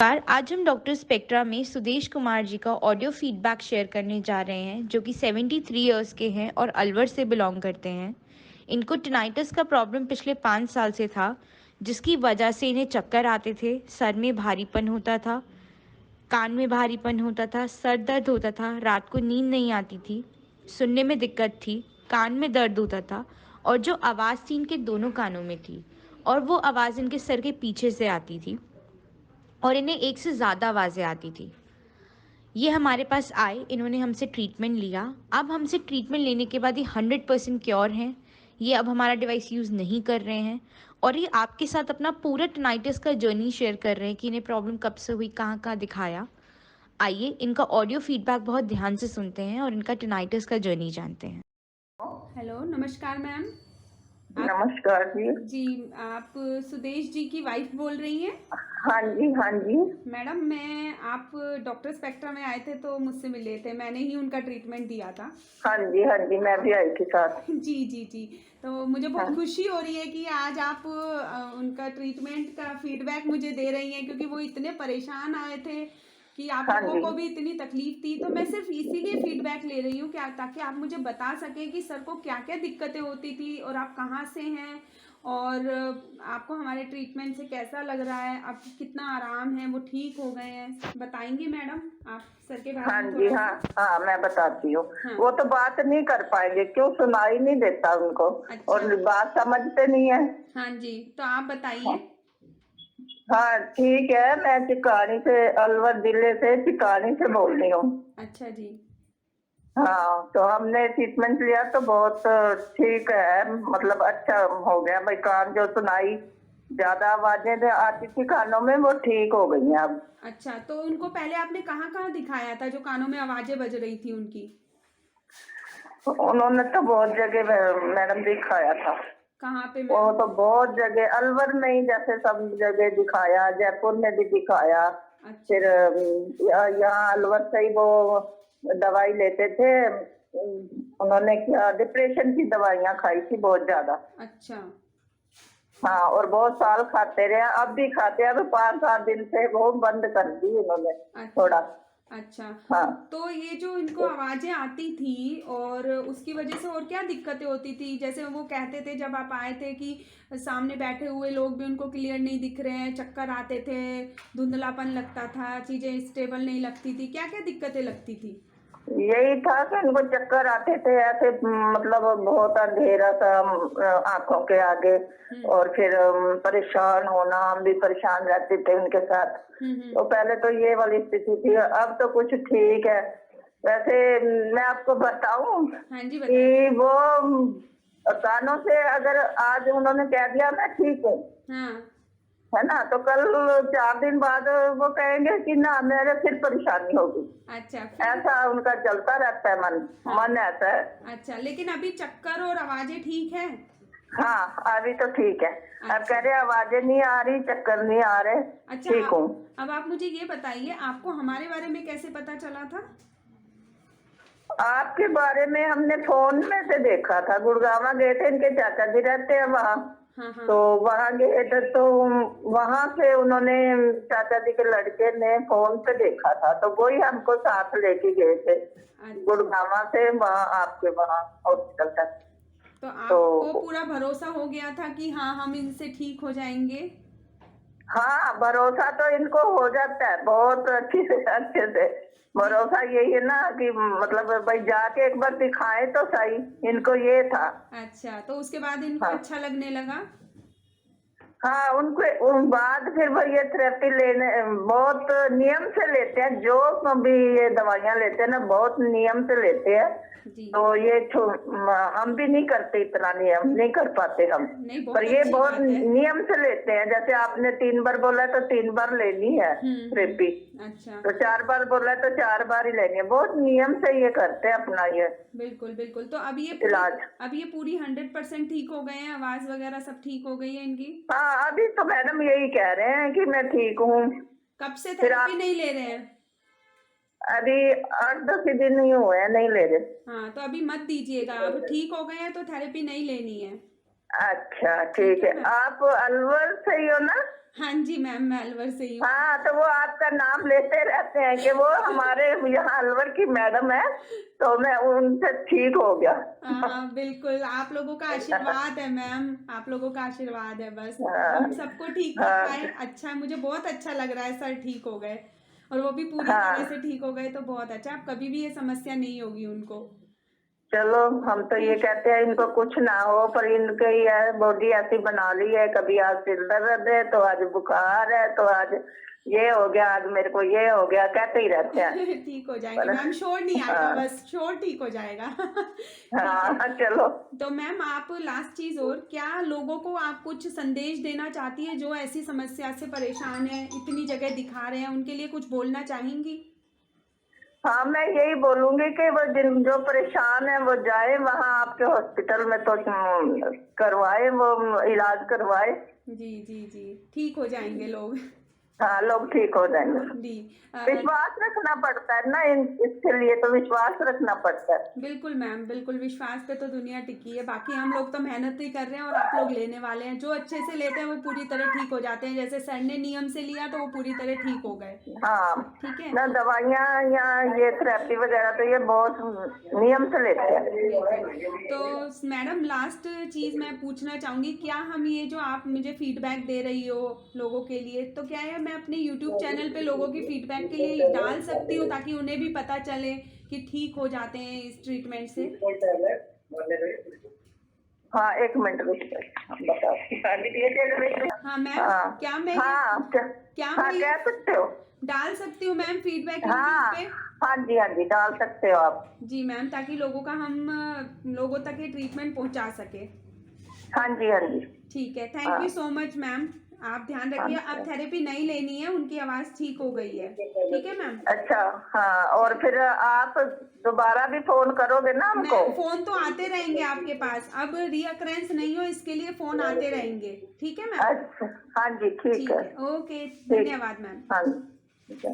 आज हम doctor spectra में सुदेश कुमार जी का ऑडियो फीडबैक शेयर करने जा रहे हैं, जो कि 73 इयर्स के हैं और अलवर से बिलोंग करते हैं। इनको टिनाइटस का प्रॉब्लम पिछले 5 साल से था, जिसकी वजह से इन्हें चक्कर आते थे, सर में भारीपन होता था, कान में भारीपन होता था, सर दर्द होता था, रात को नींद नहीं आती थी, सुनने में दिक्कत थी, कान में दर्द होता था और जो आवाज़ थी इनके दोनों कानों में थी और वो आवाज़ इनके सर के पीछे से आती थी और इन्हें एक से ज़्यादा आवाज़ें आती थी। ये हमारे पास आए, इन्होंने हमसे ट्रीटमेंट लिया। अब हमसे ट्रीटमेंट लेने के बाद ये 100% क्योर हैं। ये अब हमारा डिवाइस यूज़ नहीं कर रहे हैं और ये आपके साथ अपना पूरा टिनाइटिस का जर्नी शेयर कर रहे हैं कि इन्हें प्रॉब्लम कब से हुई, कहाँ-कहाँ दिखाया। आइए इनका ऑडियो फीडबैक बहुत ध्यान से सुनते हैं और इनका टिनाइटिस का जर्नी जानते हैं। हेलो, नमस्कार मैम। आप नमस्कार जी। आप सुदेश जी की वाइफ बोल रही हैं? हाँ जी, हाँ जी। मैडम आप डॉक्टर स्पेक्ट्रा में आए थे तो मुझसे मिले थे, मैंने ही उनका ट्रीटमेंट दिया था। हाँ जी, हाँ जी, मैं भी आई थी साथ। जी। तो मुझे बहुत हाँ, खुशी हो रही है कि आज आप उनका ट्रीटमेंट का फीडबैक मुझे दे रही हैं, क्योंकि वो इतने परेशान आए थे कि आप हाँ लोगों जी। को भी इतनी तकलीफ थी। तो मैं सिर्फ इसीलिए फीडबैक ले रही हूँ क्या, ताकि आप मुझे बता सकें कि सर को क्या क्या दिक्कतें होती थी और आप कहाँ से हैं और आपको हमारे ट्रीटमेंट से कैसा लग रहा है, अब कितना आराम है, वो ठीक हो गए हैं। बताएंगे मैडम आप सर के बारे हाँ में जी, थोड़ा हाँ, सा? हाँ, मैं बताती हूँ। हाँ। वो तो बात नहीं कर पाएंगे, क्यों सुनाई नहीं देता उनको अच्छा। और बात समझते नहीं है। हाँ जी, तो आप बताइए। हाँ, हाँ, ठीक है। मैं चिकानी से, अलवर जिले से चिकानी से बोल रही हूँ। अच्छा जी। हाँ, तो हमने ट्रीटमेंट लिया तो बहुत ठीक है, मतलब अच्छा हो गया भाई। कान जो सुनाई ज्यादा आवाजें आती थी कानों में, वो ठीक हो गई हैं अब। अच्छा, तो उनको पहले आपने कहाँ-कहाँ दिखाया था जो कानों में आवाज़ें बज रही थी उनकी? उन्होंने तो बहुत जगह मैडम दिखाया था। कहाँ पे वो मैम? तो बहुत जगह, अलवर में ही जैसे सब जगह दिखाया, जयपुर में भी दिखाया। अच्छा। फिर यहाँ अलवर से ही वो दवाई लेते थे। उन्होंने क्या डिप्रेशन की दवाइयाँ खाई थी बहुत ज्यादा। अच्छा। हाँ, और बहुत साल खाते रहे, अब भी खाते हैं। अब 5-7 दिन से वो बंद कर दी उन्होंने अच्छा। थोड़ा। अच्छा। हाँ, तो ये जो इनको आवाज़ें आती थी और उसकी वजह से और क्या दिक्कतें होती थी? जैसे वो कहते थे जब आप आए थे कि सामने बैठे हुए लोग भी उनको क्लियर नहीं दिख रहे हैं, चक्कर आते थे, धुंधलापन लगता था, चीज़ें स्टेबल नहीं लगती थी, क्या-क्या दिक्कतें लगती थी? यही था कि उनको चक्कर आते थे ऐसे, मतलब बहुत अंधेरा सा आंखों के आगे। हुँ। और फिर परेशान होना, हम भी परेशान रहते थे उनके साथ। हुँ। तो पहले तो ये वाली स्थिति थी, अब तो कुछ ठीक है। वैसे मैं आपको बताऊं हाँ जी, बताइए। कि वो कानों से अगर आज उन्होंने कह दिया मैं ठीक हूँ, हाँ। है ना, तो कल 4 दिन बाद वो कहेंगे कि ना मेरे फिर परेशानी होगी। अच्छा, फिर? ऐसा उनका चलता रहता है मन। हाँ। मन ऐसा है। अच्छा, लेकिन अभी चक्कर और आवाज़ें ठीक हैं? हाँ, अभी तो ठीक है। अब कह अच्छा। रहे आवाजें नहीं आ रही, चक्कर नहीं आ रहे। अच्छा, ठीक हूँ। अब आप मुझे ये बताइए, आपको हमारे बारे में कैसे पता चला था? आपके बारे में हमने फोन में से देखा था, गुड़गावा गए थे, इनके चाचा जी रहते हैं वहाँ। हाँ, हाँ। तो वहाँ गए थे तो वहाँ से उन्होंने, चाचा जी के लड़के ने फोन पे देखा था, तो वही हमको साथ लेके गए थे अच्छा, गुड़गावा से वहाँ, आपके वहाँ हॉस्पिटल तक। तो आपको तो पूरा भरोसा हो गया था कि हाँ, हम इनसे ठीक हो जाएँगे? हाँ, भरोसा तो इनको हो जाता है बहुत अच्छे से, अच्छे से। जी। भरोसा यही है ना कि मतलब भाई जाके एक बार दिखाए तो सही, इनको ये था। अच्छा, तो उसके बाद इनको हाँ, अच्छा लगने लगा? हाँ, उनको उन बाद फिर वो ये थेरेपी लेने बहुत नियम से लेते हैं, जो भी ये दवाइयाँ लेते हैं ना, बहुत नियम से लेते हैं। जी। तो ये हम भी नहीं करते, इतना नियम नहीं कर पाते हम। नहीं, पर बहुत ये अच्छी बहुत बात है। नियम से लेते हैं, जैसे आपने 3 बार बोला तो 3 बार लेनी है थेरेपी। अच्छा। तो 4 बार बोला तो 4 बार ही लेनी है, बहुत नियम से ये करते हैं अपना ये बिल्कुल। तो इलाज। अब ये पूरी 100% ठीक हो गए हैं, आवाज़ वगैरह सब ठीक हो गई है इनकी? हाँ, अभी तो मैडम यही कह रहे हैं कि मैं ठीक हूँ। कब से फिर थेरेपी आप, नहीं ले रहे हैं? अभी 8-10 दिन ही हुए हैं नहीं ले रहे। हाँ, तो अभी मत दीजिएगा, अब ठीक हो गए हैं तो थेरेपी नहीं लेनी है। अच्छा, ठीक ठीक है है। मैम? आप अलवर से ही हो ना? हाँ जी मैम, मैं अलवर से ही हूँ। हाँ, तो वो आपका नाम लेते रहते हैं कि वो हमारे यहाँ अलवर की मैडम है, तो मैं उनसे ठीक हो गया। हाँ बिल्कुल, आप लोगों का आशीर्वाद है मैम, आप लोगों का आशीर्वाद है बस। हम हाँ सबको ठीक कर पाए, हाँ अच्छा है, मुझे बहुत अच्छा लग रहा है सर ठीक हो गए, और वो भी पूरी तरह से हाँ। ठीक हो गए तो बहुत अच्छा। अब कभी भी ये समस्या नहीं होगी उनको। चलो, हम तो ये कहते हैं इनको कुछ ना हो, पर इनके ही है, बॉडी ऐसी बना ली है, कभी आज सिर दर्द है तो आज बुखार है तो आज ये हो गया, आज मेरे को ये हो गया, कहते ही रहते हैं। ठीक हो जाएंगे पर मैम, शोर नहीं आएगा, हाँ बस शोर ठीक हो जाएगा। ठीक है। हाँ चलो। तो मैम आप लास्ट चीज और, क्या लोगों को आप कुछ संदेश देना चाहती है जो ऐसी समस्या से परेशान है, इतनी जगह दिखा रहे हैं, उनके लिए कुछ बोलना चाहेंगी? हाँ, मैं यही बोलूंगी कि वो जिन जो परेशान है वो जाए वहाँ आपके हॉस्पिटल में, तो करवाए, वो इलाज करवाए। जी जी जी, ठीक हो जाएंगे लोग। हाँ, लोग ठीक हो जाएंगे। जी विश्वास रखना पड़ता है ना, इसके लिए तो विश्वास रखना पड़ता है। बिल्कुल मैम, बिल्कुल विश्वास पे तो दुनिया टिकी है, बाकी हम लोग तो मेहनत ही कर रहे हैं और आप लोग लेने वाले हैं। जो अच्छे से लेते हैं वो पूरी तरह ठीक हो जाते हैं, जैसे सर ने नियम से लिया तो वो पूरी तरह ठीक हो गए। हाँ, ठीक है। ना दवाइयाँ या ये थेरेपी वगैरह तो ये बहुत नियम से लेते हैं। तो मैडम लास्ट चीज मैं पूछना चाहूंगी, क्या हम ये जो आप मुझे फीडबैक दे रही हो लोगों के लिए, तो क्या है मैं अपने यूट्यूब चैनल पे लोगों की फीडबैक के लिए डाल सकती हूँ ताकि उन्हें भी पता चले कि ठीक हो जाते हैं इस ट्रीटमेंट से? हाँ, एक मिनट रुकिए, बताओ। हाँ मैम, हाँ क्या मैं हाँ क्या हाँ, मैं कह सकते हो। डाल सकती हूँ मैम फीडबैक यूट्यूब हाँ पे? हाँ जी, हाँ जी, डाल सकते हो आप। जी मैम, ताकि लोगों का हम लोगों तक ये ट्रीटमेंट पहुंचा सके। हाँ जी, हाँ जी। ठीक है, थैंक हाँ यू सो मच मैम, आप ध्यान हाँ रखिए। अब थेरेपी नहीं लेनी है, उनकी आवाज़ ठीक हो गई है। ठीक है मैम। अच्छा। हाँ, और फिर आप दोबारा भी फोन करोगे ना हमको? मैं फोन तो आते रहेंगे आपके पास, अब रीअकरेंस नहीं हो इसके लिए फोन आते रहेंगे। ठीक है मैम। अच्छा, हाँ जी, ठीक ठीक है। है, ओके, ठीक। धन्यवाद मैम। हाँ जी, ठीक है।